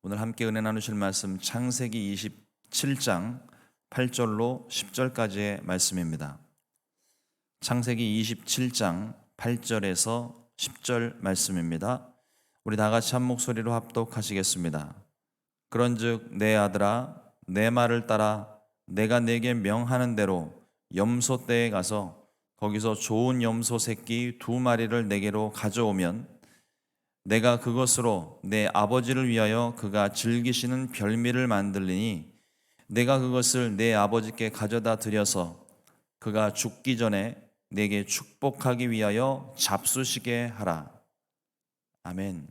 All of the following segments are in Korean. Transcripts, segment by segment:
오늘 함께 은혜 나누실 말씀 창세기 27장 8절로 10절까지의 말씀입니다. 창세기 27장 8절에서 10절 말씀입니다. 우리 다 같이 한 목소리로 합독하시겠습니다. 그런즉 내 아들아, 내 말을 따라 내가 네게 명하는 대로 염소떼에 가서 거기서 좋은 염소 새끼 2마리를 내게로 가져오면 내가 그것으로 내 아버지를 위하여 그가 즐기시는 별미를 만들리니 내가 그것을 내 아버지께 가져다 드려서 그가 죽기 전에 내게 축복하기 위하여 잡수시게 하라. 아멘.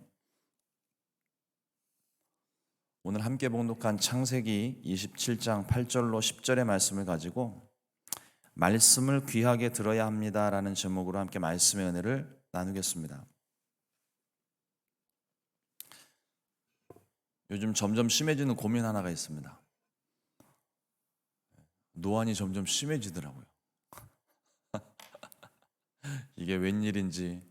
오늘 함께 봉독한 창세기 27장 8절로 10절의 말씀을 가지고 말씀을 귀하게 들어야 합니다라는 제목으로 함께 말씀의 은혜를 나누겠습니다. 요즘 점점 심해지는 고민 하나가 있습니다. 노안이 점점 심해지더라고요. 이게 웬일인지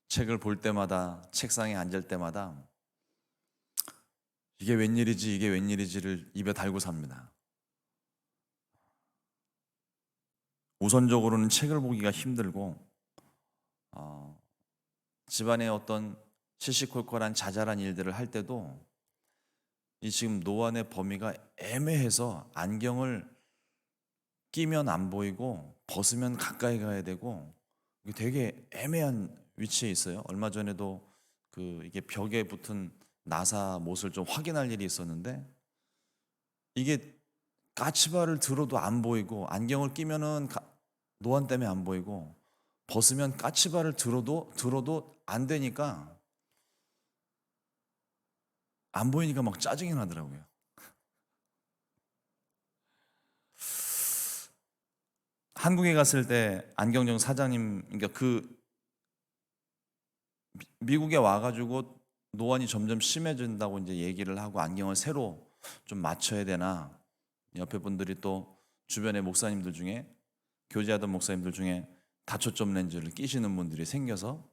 책을 볼 때마다, 책상에 앉을 때마다 이게 웬일이지를 입에 달고 삽니다. 우선적으로는 책을 보기가 힘들고 집안의 어떤 시시콜콜한 자잘한 일들을 할 때도 이 지금 노안의 범위가 애매해서 안경을 끼면 안 보이고 벗으면 가까이 가야 되고 이게 되게 애매한 위치에 있어요. 얼마 전에도 이게 벽에 붙은 나사 못을 좀 확인할 일이 있었는데 이게 까치발을 들어도 안 보이고 안경을 끼면은 노안 때문에 안 보이고 벗으면 까치발을 들어도 안 되니까 안 보이니까 막 짜증이 나더라고요. 한국에 갔을 때 안경점 사장님, 그러니까 미국에 와가지고 노안이 점점 심해진다고 이제 얘기를 하고 안경을 새로 좀 맞춰야 되나, 옆에 분들이 또 주변의 목사님들 중에 교제하던 목사님들 중에 다초점 렌즈를 끼시는 분들이 생겨서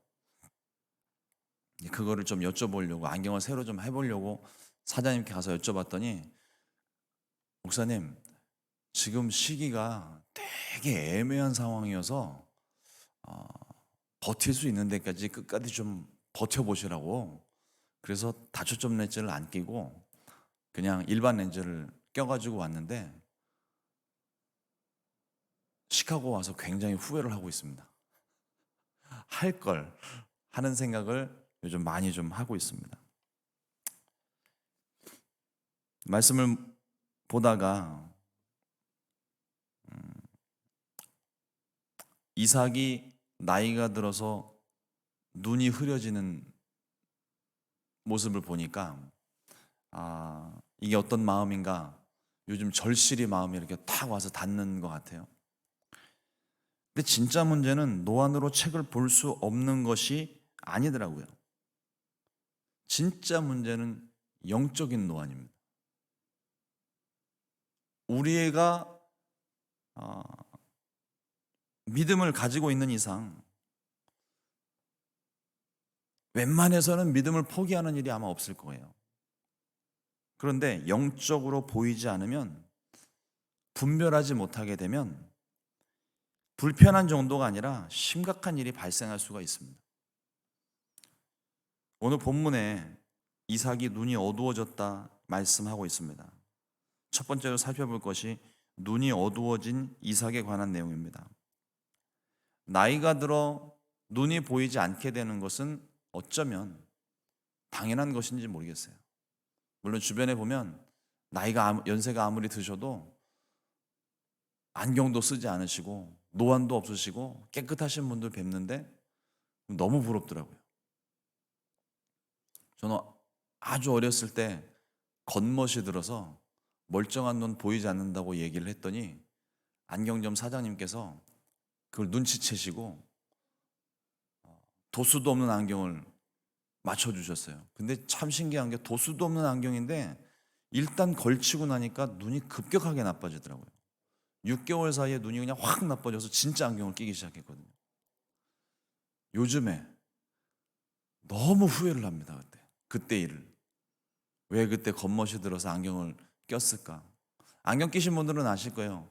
그거를 좀 여쭤보려고 안경을 새로 좀 해보려고 사장님께 가서 여쭤봤더니 목사님 지금 시기가 되게 애매한 상황이어서 버틸 수 있는 데까지 끝까지 좀 버텨보시라고 그래서 다초점 렌즈를 안 끼고 그냥 일반 렌즈를 껴가지고 왔는데 시카고 와서 굉장히 후회를 하고 있습니다. 할 걸 하는 생각을 요즘 많이 좀 하고 있습니다. 말씀을 보다가 이삭이 나이가 들어서 눈이 흐려지는 모습을 보니까 이게 어떤 마음인가, 요즘 절실히 마음이 이렇게 탁 와서 닿는 것 같아요. 근데 진짜 문제는 노안으로 책을 볼 수 없는 것이 아니더라고요. 진짜 문제는 영적인 노안입니다. 우리가 믿음을 가지고 있는 이상 웬만해서는 믿음을 포기하는 일이 아마 없을 거예요. 그런데 영적으로 보이지 않으면, 분별하지 못하게 되면 불편한 정도가 아니라 심각한 일이 발생할 수가 있습니다. 오늘 본문에 이삭이 눈이 어두워졌다 말씀하고 있습니다. 첫 번째로 살펴볼 것이 눈이 어두워진 이삭에 관한 내용입니다. 나이가 들어 눈이 보이지 않게 되는 것은 어쩌면 당연한 것인지 모르겠어요. 물론 주변에 보면 연세가 아무리 드셔도 안경도 쓰지 않으시고 노안도 없으시고 깨끗하신 분들 뵙는데 너무 부럽더라고요. 저는 아주 어렸을 때 겉멋이 들어서 멀쩡한 눈 보이지 않는다고 얘기를 했더니 안경점 사장님께서 그걸 눈치채시고 도수도 없는 안경을 맞춰주셨어요. 근데 참 신기한 게 도수도 없는 안경인데 일단 걸치고 나니까 눈이 급격하게 나빠지더라고요. 6개월 사이에 눈이 그냥 확 나빠져서 진짜 안경을 끼기 시작했거든요. 요즘에 너무 후회를 합니다. 그때 일을. 왜 그때 겉멋이 들어서 안경을 꼈을까? 안경 끼신 분들은 아실 거예요.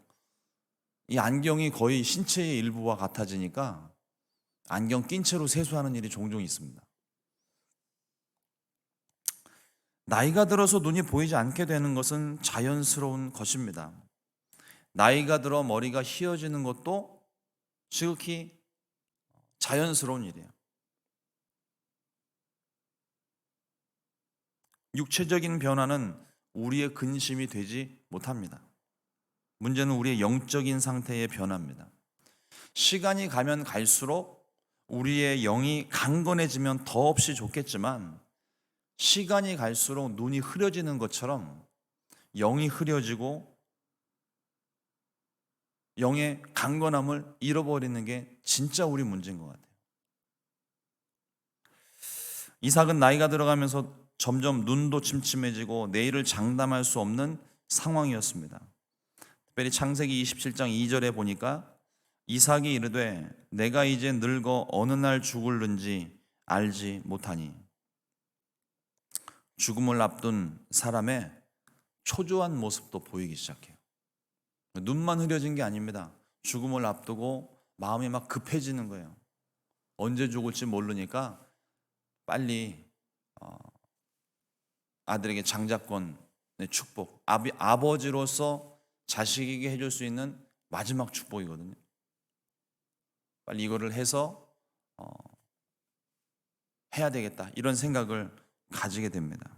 이 안경이 거의 신체의 일부와 같아지니까 안경 낀 채로 세수하는 일이 종종 있습니다. 나이가 들어서 눈이 보이지 않게 되는 것은 자연스러운 것입니다. 나이가 들어 머리가 휘어지는 것도 지극히 자연스러운 일이에요. 육체적인 변화는 우리의 근심이 되지 못합니다. 문제는 우리의 영적인 상태의 변화입니다. 시간이 가면 갈수록 우리의 영이 강건해지면 더없이 좋겠지만 시간이 갈수록 눈이 흐려지는 것처럼 영이 흐려지고 영의 강건함을 잃어버리는 게 진짜 우리 문제인 것 같아요. 이삭은 나이가 들어가면서 점점 눈도 침침해지고 내일을 장담할 수 없는 상황이었습니다. 특별히 창세기 27장 2절에 보니까 이삭이 이르되 내가 이제 늙어 어느 날 죽을는지 알지 못하니. 죽음을 앞둔 사람의 초조한 모습도 보이기 시작해요. 눈만 흐려진 게 아닙니다. 죽음을 앞두고 마음이 막 급해지는 거예요. 언제 죽을지 모르니까 빨리 아들에게 장자권의 축복, 아버지로서 자식에게 해줄 수 있는 마지막 축복이거든요. 빨리 이거를 해서 해야 되겠다, 이런 생각을 가지게 됩니다.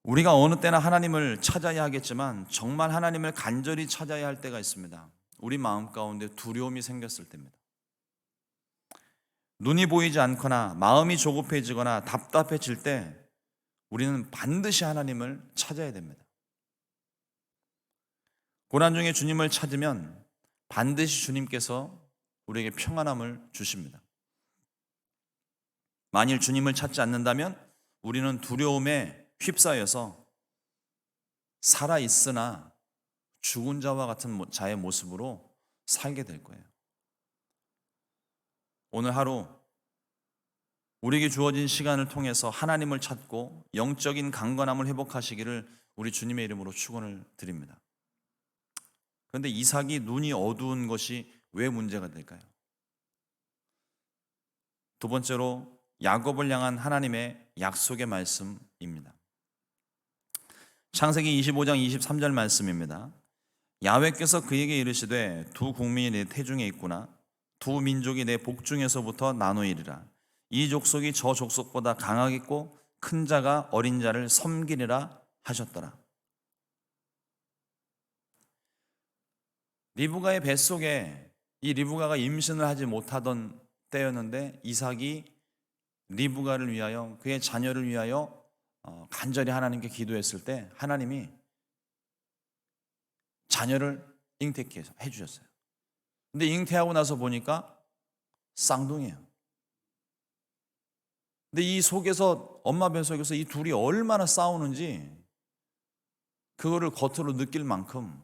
우리가 어느 때나 하나님을 찾아야 하겠지만 정말 하나님을 간절히 찾아야 할 때가 있습니다. 우리 마음 가운데 두려움이 생겼을 때입니다. 눈이 보이지 않거나 마음이 조급해지거나 답답해질 때 우리는 반드시 하나님을 찾아야 됩니다. 고난 중에 주님을 찾으면 반드시 주님께서 우리에게 평안함을 주십니다. 만일 주님을 찾지 않는다면 우리는 두려움에 휩싸여서 살아있으나 죽은 자와 같은 자의 모습으로 살게 될 거예요. 오늘 하루 우리에게 주어진 시간을 통해서 하나님을 찾고 영적인 강건함을 회복하시기를 우리 주님의 이름으로 축원을 드립니다. 그런데 이삭이 눈이 어두운 것이 왜 문제가 될까요? 두 번째로 야곱을 향한 하나님의 약속의 말씀입니다. 창세기 25장 23절 말씀입니다. 야훼께서 그에게 이르시되 두 국민이 내 태중에 있구나. 두 민족이 내 복중에서부터 나누이리라. 이 족속이 저 족속보다 강하겠고 큰 자가 어린 자를 섬기리라 하셨더라. 리브가의 뱃속에 이 리브가가 임신을 하지 못하던 때였는데 이삭이 리브가를 위하여 그의 자녀를 위하여 간절히 하나님께 기도했을 때 하나님이 자녀를 잉태케 해주셨어요. 근데 잉태하고 나서 보니까 쌍둥이에요. 근데 이 속에서 엄마 뱃속에서 이 둘이 얼마나 싸우는지 그거를 겉으로 느낄 만큼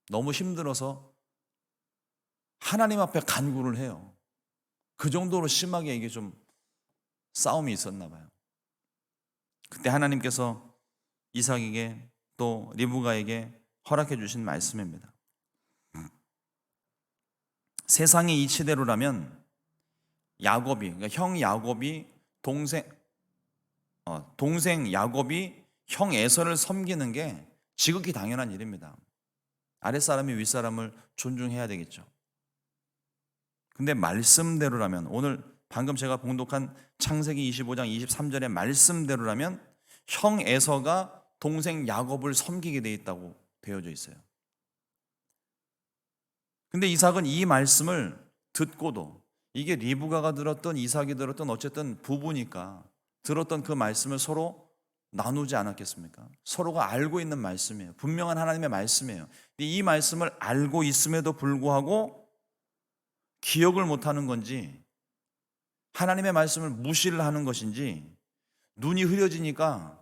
너무 힘들어서 하나님 앞에 간구를 해요. 그 정도로 심하게 이게 좀 싸움이 있었나 봐요. 그때 하나님께서 이삭에게 또 리브가에게 허락해 주신 말씀입니다. 세상의 이치대로라면 야곱이, 그러니까 형 야곱이 동생 야곱이 형 에서를 섬기는 게 지극히 당연한 일입니다. 아랫사람이 윗사람을 존중해야 되겠죠. 근데 말씀대로라면, 오늘 방금 제가 봉독한 창세기 25장 23절의 말씀대로라면 형 에서가 동생 야곱을 섬기게 돼 있다고 되어져 있어요. 근데 이삭은 이 말씀을 듣고도, 이게 리브가가 들었던 이삭이 들었던 어쨌든 부부니까 들었던 그 말씀을 서로 나누지 않았겠습니까? 서로가 알고 있는 말씀이에요. 분명한 하나님의 말씀이에요. 근데 이 말씀을 알고 있음에도 불구하고 기억을 못하는 건지, 하나님의 말씀을 무시를 하는 것인지, 눈이 흐려지니까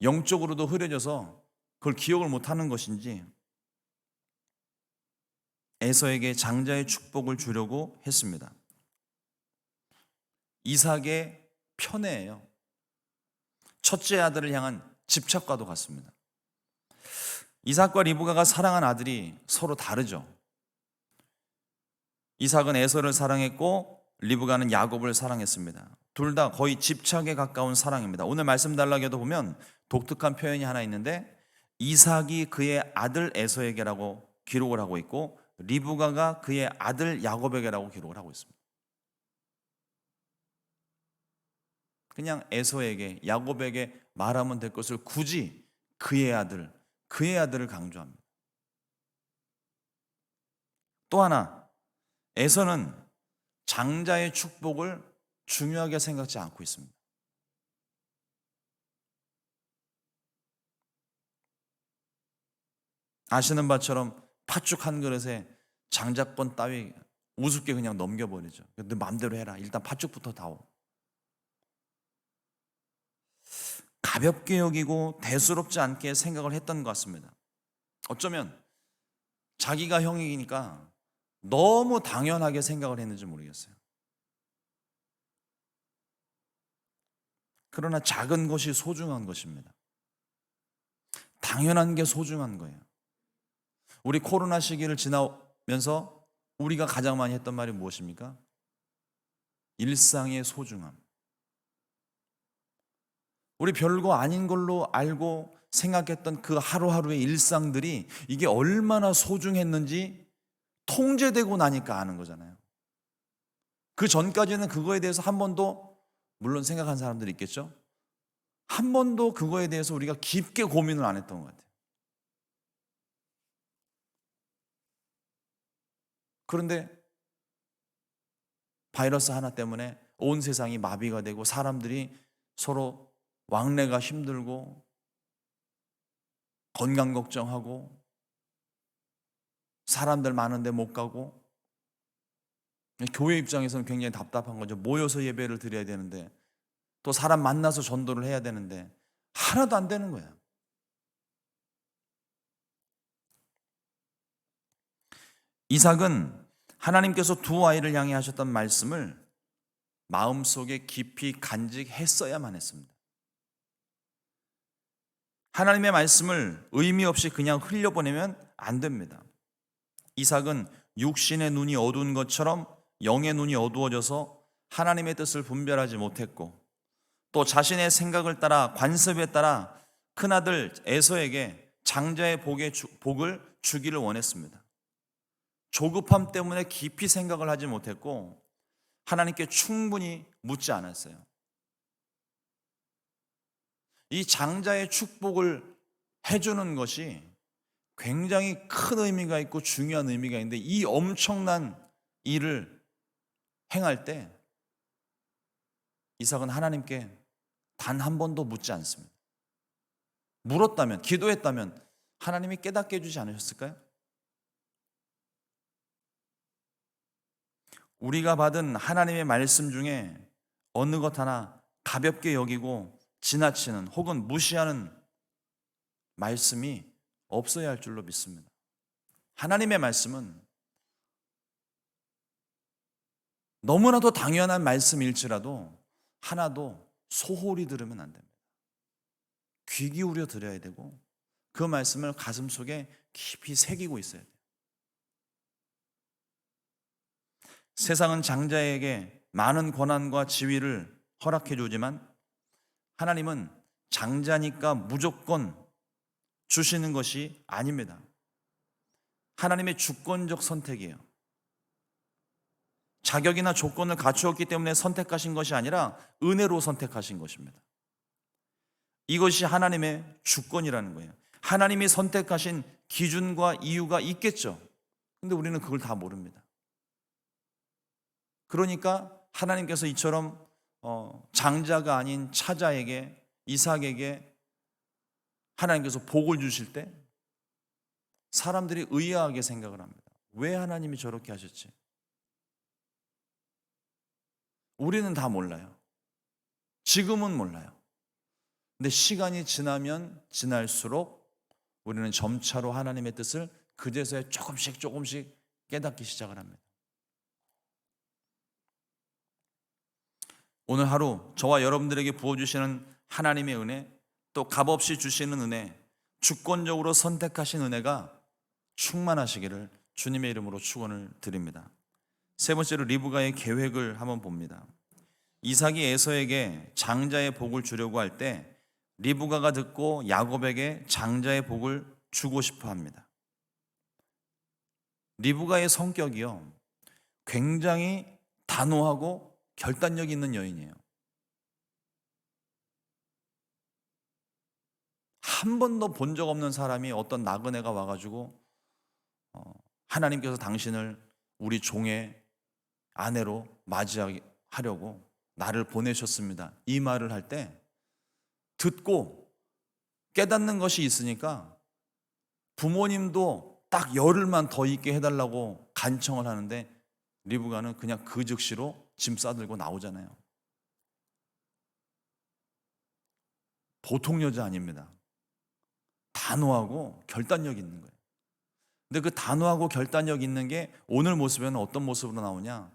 영적으로도 흐려져서 그걸 기억을 못하는 것인지 에서에게 장자의 축복을 주려고 했습니다. 이삭의 편애예요. 첫째 아들을 향한 집착과도 같습니다. 이삭과 리브가가 사랑한 아들이 서로 다르죠. 이삭은 에서를 사랑했고 리브가는 야곱을 사랑했습니다. 둘 다 거의 집착에 가까운 사랑입니다. 오늘 말씀 단락에도 보면 독특한 표현이 하나 있는데 이삭이 그의 아들 에서에게라고 기록을 하고 있고 리브가가 그의 아들 야곱에게라고 기록을 하고 있습니다. 그냥 에서에게 야곱에게 말하면 될 것을 굳이 그의 아들을 강조합니다. 또 하나, 에서는 장자의 축복을 중요하게 생각지 않고 있습니다. 아시는 바처럼 팥죽 한 그릇에 장자권 따위 우습게 그냥 넘겨버리죠. 너 마음대로 해라. 일단 팥죽부터 다오. 가볍게 여기고 대수롭지 않게 생각을 했던 것 같습니다. 어쩌면 자기가 형이니까 너무 당연하게 생각을 했는지 모르겠어요. 그러나 작은 것이 소중한 것입니다. 당연한 게 소중한 거예요. 우리 코로나 시기를 지나면서 우리가 가장 많이 했던 말이 무엇입니까? 일상의 소중함. 우리 별거 아닌 걸로 알고 생각했던 그 하루하루의 일상들이 이게 얼마나 소중했는지 통제되고 나니까 아는 거잖아요. 그 전까지는 그거에 대해서 한 번도, 물론 생각한 사람들이 있겠죠? 한 번도 그거에 대해서 우리가 깊게 고민을 안 했던 것 같아요. 그런데 바이러스 하나 때문에 온 세상이 마비가 되고 사람들이 서로 왕래가 힘들고 건강 걱정하고 사람들 많은데 못 가고 교회 입장에서는 굉장히 답답한 거죠. 모여서 예배를 드려야 되는데 또 사람 만나서 전도를 해야 되는데 하나도 안 되는 거예요. 이삭은 하나님께서 두 아이를 향해 하셨던 말씀을 마음속에 깊이 간직했어야만 했습니다. 하나님의 말씀을 의미 없이 그냥 흘려보내면 안 됩니다. 이삭은 육신의 눈이 어두운 것처럼 영의 눈이 어두워져서 하나님의 뜻을 분별하지 못했고 또 자신의 생각을 따라 관습에 따라 큰아들 에서에게 장자의 복을 주기를 원했습니다. 조급함 때문에 깊이 생각을 하지 못했고 하나님께 충분히 묻지 않았어요. 이 장자의 축복을 해주는 것이 굉장히 큰 의미가 있고 중요한 의미가 있는데 이 엄청난 일을 행할 때 이삭은 하나님께 단 한 번도 묻지 않습니다. 물었다면, 기도했다면 하나님이 깨닫게 해주지 않으셨을까요? 우리가 받은 하나님의 말씀 중에 어느 것 하나 가볍게 여기고 지나치는 혹은 무시하는 말씀이 없어야 할 줄로 믿습니다. 하나님의 말씀은 너무나도 당연한 말씀일지라도 하나도 소홀히 들으면 안 됩니다. 귀 기울여 들어야 되고 그 말씀을 가슴속에 깊이 새기고 있어야 돼요. 세상은 장자에게 많은 권한과 지위를 허락해 주지만 하나님은 장자니까 무조건 주시는 것이 아닙니다. 하나님의 주권적 선택이에요. 자격이나 조건을 갖추었기 때문에 선택하신 것이 아니라 은혜로 선택하신 것입니다. 이것이 하나님의 주권이라는 거예요. 하나님이 선택하신 기준과 이유가 있겠죠. 근데 우리는 그걸 다 모릅니다. 그러니까 하나님께서 이처럼 장자가 아닌 차자에게, 이삭에게 하나님께서 복을 주실 때 사람들이 의아하게 생각을 합니다. 왜 하나님이 저렇게 하셨지? 우리는 다 몰라요. 지금은 몰라요. 근데 시간이 지나면 지날수록 우리는 점차로 하나님의 뜻을 그제서야 조금씩 깨닫기 시작을 합니다. 오늘 하루 저와 여러분들에게 부어주시는 하나님의 은혜, 또 값없이 주시는 은혜, 주권적으로 선택하신 은혜가 충만하시기를 주님의 이름으로 축원을 드립니다. 세 번째로 리브가의 계획을 한번 봅니다. 이삭이 에서에게 장자의 복을 주려고 할 때 리브가가 듣고 야곱에게 장자의 복을 주고 싶어 합니다. 리브가의 성격이요, 굉장히 단호하고 결단력 있는 여인이에요. 한 번도 본 적 없는 사람이 어떤 나그네가 와가지고 하나님께서 당신을 우리 종의 아내로 맞이하려고 나를 보내셨습니다, 이 말을 할 때 듣고 깨닫는 것이 있으니까 부모님도 딱 열흘만 더 있게 해달라고 간청을 하는데 리브가는 그냥 그 즉시로 짐 싸들고 나오잖아요. 보통 여자 아닙니다. 단호하고 결단력 있는 거예요. 근데 그 단호하고 결단력 있는 게 오늘 모습에는 어떤 모습으로 나오냐?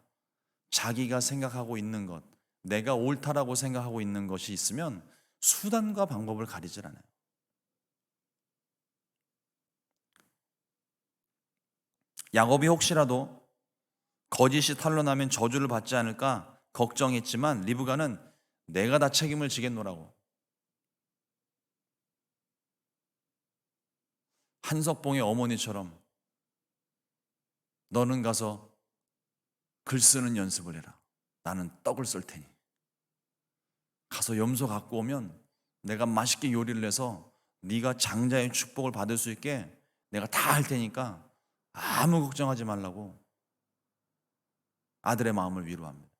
자기가 생각하고 있는 것, 내가 옳다라고 생각하고 있는 것이 있으면 수단과 방법을 가리질 않아요. 야곱이 혹시라도 거짓이 탄로나면 저주를 받지 않을까 걱정했지만 리브가는 내가 다 책임을 지겠노라고. 한석봉의 어머니처럼 너는 가서 글 쓰는 연습을 해라. 나는 떡을 쏠 테니. 가서 염소 갖고 오면 내가 맛있게 요리를 해서 네가 장자의 축복을 받을 수 있게 내가 다 할 테니까 아무 걱정하지 말라고 아들의 마음을 위로합니다.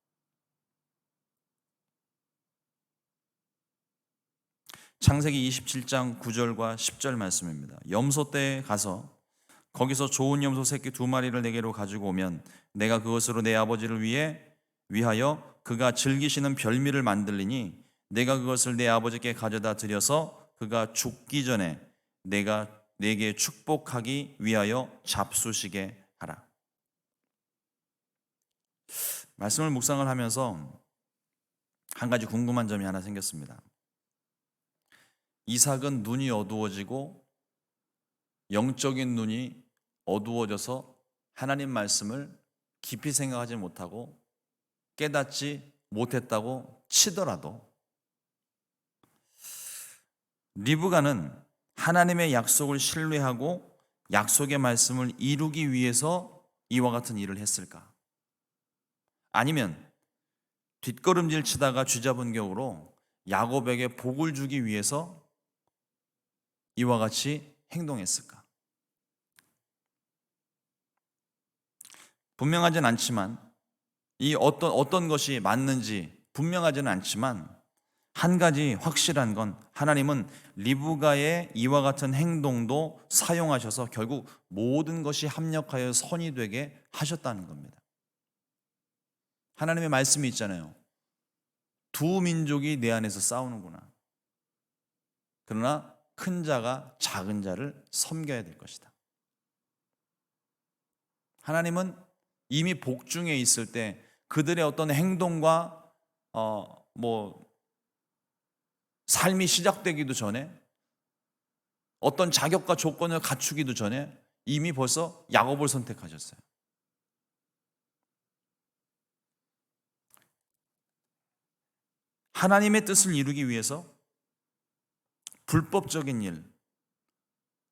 창세기 27장 9절과 10절 말씀입니다. 염소떼에 가서 거기서 좋은 염소 새끼 2마리를 내게로 가지고 오면 내가 그것으로 내 아버지를 위하여 그가 즐기시는 별미를 만들리니 내가 그것을 내 아버지께 가져다 드려서 그가 죽기 전에 내가 내게 축복하기 위하여 잡수시게 하라. 말씀을 묵상을 하면서 한 가지 궁금한 점이 하나 생겼습니다. 이삭은 눈이 어두워지고 영적인 눈이 어두워져서 하나님 말씀을 깊이 생각하지 못하고 깨닫지 못했다고 치더라도 리브가는 하나님의 약속을 신뢰하고 약속의 말씀을 이루기 위해서 이와 같은 일을 했을까? 아니면 뒷걸음질 치다가 쥐잡은 격으로 야곱에게 복을 주기 위해서 이와 같이 행동했을까? 분명하진 않지만 이 어떤 것이 맞는지 분명하지는 않지만 한 가지 확실한 건 하나님은 리브가의 이와 같은 행동도 사용하셔서 결국 모든 것이 합력하여 선이 되게 하셨다는 겁니다. 하나님의 말씀이 있잖아요. 두 민족이 내 안에서 싸우는구나. 그러나 큰 자가 작은 자를 섬겨야 될 것이다. 하나님은 이미 복중에 있을 때 그들의 어떤 행동과 삶이 시작되기도 전에 어떤 자격과 조건을 갖추기도 전에 이미 벌써 야곱을 선택하셨어요. 하나님의 뜻을 이루기 위해서 불법적인 일,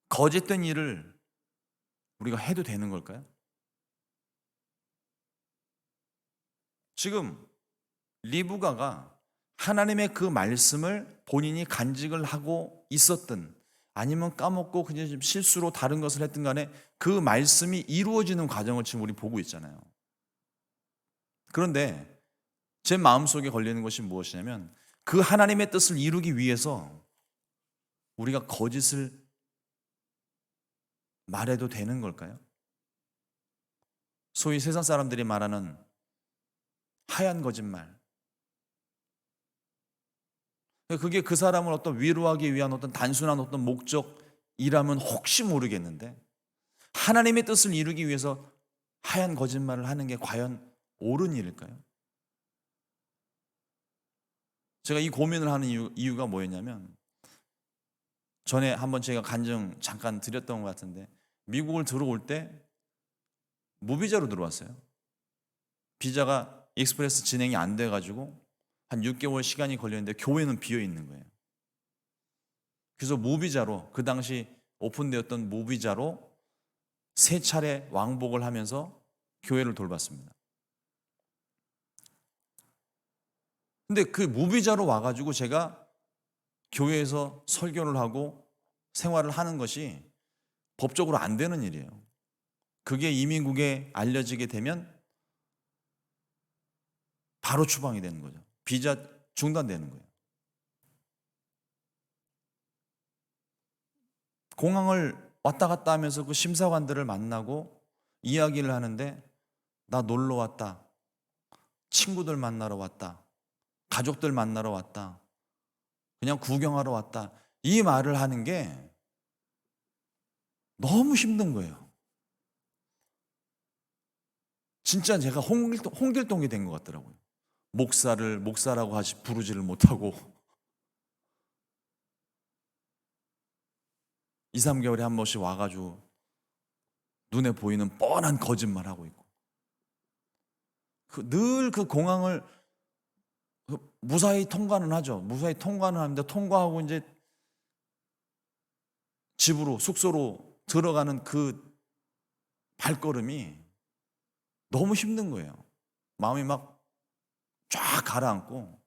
거짓된 일을 우리가 해도 되는 걸까요? 지금 리브가가 하나님의 그 말씀을 본인이 간직을 하고 있었든 아니면 까먹고 그냥 좀 실수로 다른 것을 했든 간에 그 말씀이 이루어지는 과정을 지금 우리 보고 있잖아요. 그런데 제 마음속에 걸리는 것이 무엇이냐면 그 하나님의 뜻을 이루기 위해서 우리가 거짓을 말해도 되는 걸까요? 소위 세상 사람들이 말하는 하얀 거짓말. 그게 그 사람을 어떤 위로하기 위한 어떤 단순한 어떤 목적이라면 혹시 모르겠는데 하나님의 뜻을 이루기 위해서 하얀 거짓말을 하는 게 과연 옳은 일일까요? 제가 이 고민을 하는 이유가 뭐였냐면, 전에 한번 제가 간증 잠깐 드렸던 것 같은데, 미국을 들어올 때 무비자로 들어왔어요. 비자가 익스프레스 진행이 안 돼가지고 한 6개월 시간이 걸렸는데 교회는 비어 있는 거예요. 그래서 무비자로, 그 당시 오픈되었던 무비자로 3차례 왕복을 하면서 교회를 돌봤습니다. 근데 그 무비자로 와가지고 제가 교회에서 설교를 하고 생활을 하는 것이 법적으로 안 되는 일이에요. 그게 이민국에 알려지게 되면 바로 추방이 되는 거죠. 비자 중단되는 거예요. 공항을 왔다 갔다 하면서 그 심사관들을 만나고 이야기를 하는데, 나 놀러 왔다, 친구들 만나러 왔다, 가족들 만나러 왔다, 그냥 구경하러 왔다, 이 말을 하는 게 너무 힘든 거예요. 진짜 제가 홍길동이 된 것 같더라고요. 목사를 목사라고 부르지를 못하고 2, 3개월에 한 번씩 와가지고 눈에 보이는 뻔한 거짓말하고 있고, 늘 그 공항을 무사히 통과는 하죠. 무사히 통과는 하는데, 통과하고 이제 집으로, 숙소로 들어가는 그 발걸음이 너무 힘든 거예요. 마음이 막 쫙 가라앉고,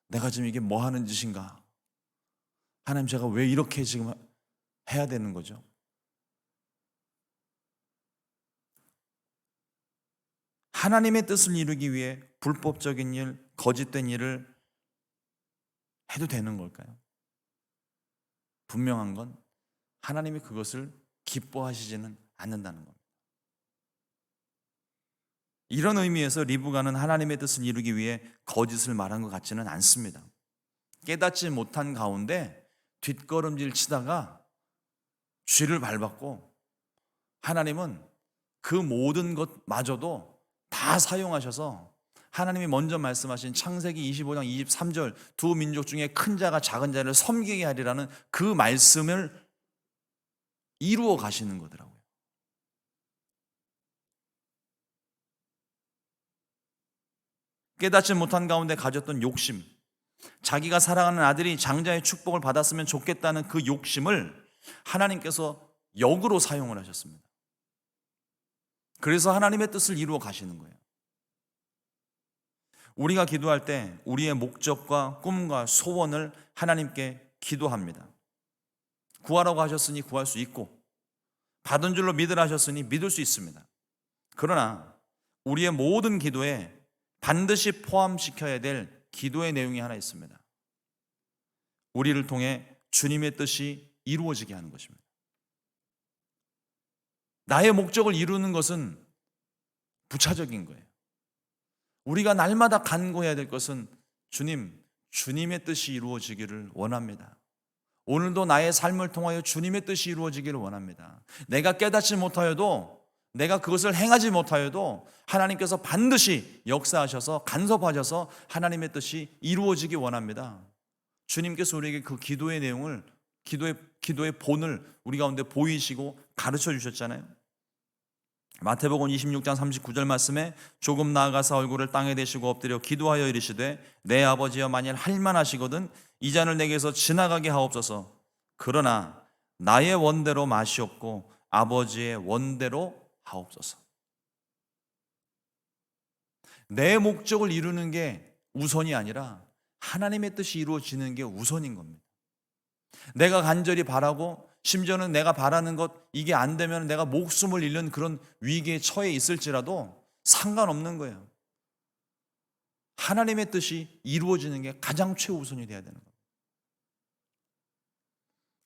내가 지금 이게 뭐 하는 짓인가? 하나님, 제가 왜 이렇게 지금 해야 되는 거죠? 하나님의 뜻을 이루기 위해 불법적인 일, 거짓된 일을 해도 되는 걸까요? 분명한 건 하나님이 그것을 기뻐하시지는 않는다는 겁니다. 이런 의미에서 리브가는 하나님의 뜻을 이루기 위해 거짓을 말한 것 같지는 않습니다. 깨닫지 못한 가운데 뒷걸음질 치다가 쥐를 밟았고, 하나님은 그 모든 것마저도 다 사용하셔서 하나님이 먼저 말씀하신 창세기 25장 23절 두 민족 중에 큰 자가 작은 자를 섬기게 하리라는 그 말씀을 이루어 가시는 거더라고요. 깨닫지 못한 가운데 가졌던 욕심, 자기가 사랑하는 아들이 장자의 축복을 받았으면 좋겠다는 그 욕심을 하나님께서 역으로 사용을 하셨습니다. 그래서 하나님의 뜻을 이루어 가시는 거예요. 우리가 기도할 때 우리의 목적과 꿈과 소원을 하나님께 기도합니다. 구하라고 하셨으니 구할 수 있고, 받은 줄로 믿으라 하셨으니 믿을 수 있습니다. 그러나 우리의 모든 기도에 반드시 포함시켜야 될 기도의 내용이 하나 있습니다. 우리를 통해 주님의 뜻이 이루어지게 하는 것입니다. 나의 목적을 이루는 것은 부차적인 거예요. 우리가 날마다 간구해야 될 것은, 주님의 뜻이 이루어지기를 원합니다. 오늘도 나의 삶을 통하여 주님의 뜻이 이루어지기를 원합니다. 내가 깨닫지 못하여도, 내가 그것을 행하지 못하여도 하나님께서 반드시 역사하셔서 간섭하셔서 하나님의 뜻이 이루어지기 원합니다. 주님께서 우리에게 그 기도의 내용을, 기도의 본을 우리 가운데 보이시고 가르쳐 주셨잖아요. 마태복음 26장 39절 말씀에, 조금 나아가서 얼굴을 땅에 대시고 엎드려 기도하여 이르시되, 내 아버지여, 만일 할만하시거든 이 잔을 내게서 지나가게 하옵소서. 그러나 나의 원대로 마시옵고 아버지의 원대로 하옵소서. 내 목적을 이루는 게 우선이 아니라 하나님의 뜻이 이루어지는 게 우선인 겁니다. 내가 간절히 바라고, 심지어는 내가 바라는 것 이게 안 되면 내가 목숨을 잃는 그런 위기에 처해 있을지라도 상관없는 거예요. 하나님의 뜻이 이루어지는 게 가장 최우선이 돼야 되는 거예요.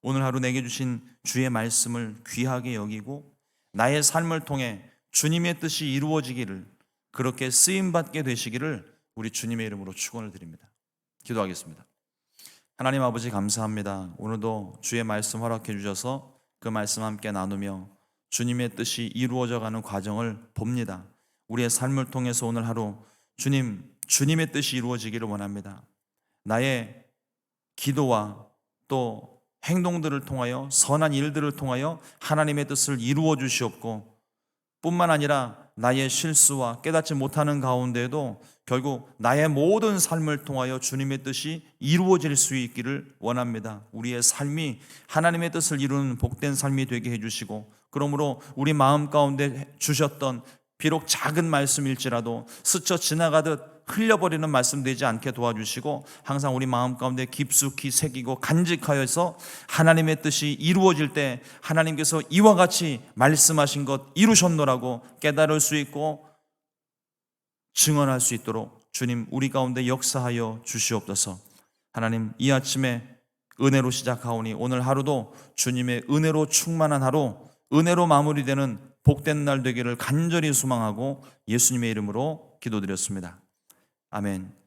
오늘 하루 내게 주신 주의 말씀을 귀하게 여기고 나의 삶을 통해 주님의 뜻이 이루어지기를, 그렇게 쓰임받게 되시기를 우리 주님의 이름으로 축원을 드립니다. 기도하겠습니다. 하나님 아버지, 감사합니다. 오늘도 주의 말씀 허락해 주셔서 그 말씀 함께 나누며 주님의 뜻이 이루어져가는 과정을 봅니다. 우리의 삶을 통해서 오늘 하루 주님의 뜻이 이루어지기를 원합니다. 나의 기도와 또 행동들을 통하여 선한 일들을 통하여 하나님의 뜻을 이루어 주시옵고 뿐만 아니라 나의 실수와 깨닫지 못하는 가운데에도 결국 나의 모든 삶을 통하여 주님의 뜻이 이루어질 수 있기를 원합니다. 우리의 삶이 하나님의 뜻을 이루는 복된 삶이 되게 해주시고 그러므로 우리 마음 가운데 주셨던 비록 작은 말씀일지라도 스쳐 지나가듯 흘려버리는 말씀 되지 않게 도와주시고 항상 우리 마음 가운데 깊숙이 새기고 간직하여서 하나님의 뜻이 이루어질 때 하나님께서 이와 같이 말씀하신 것 이루셨노라고 깨달을 수 있고 증언할 수 있도록 주님 우리 가운데 역사하여 주시옵소서. 하나님 이 아침에 은혜로 시작하오니 오늘 하루도 주님의 은혜로 충만한 하루, 은혜로 마무리되는 복된 날 되기를 간절히 소망하고 예수님의 이름으로 기도드렸습니다. 아멘.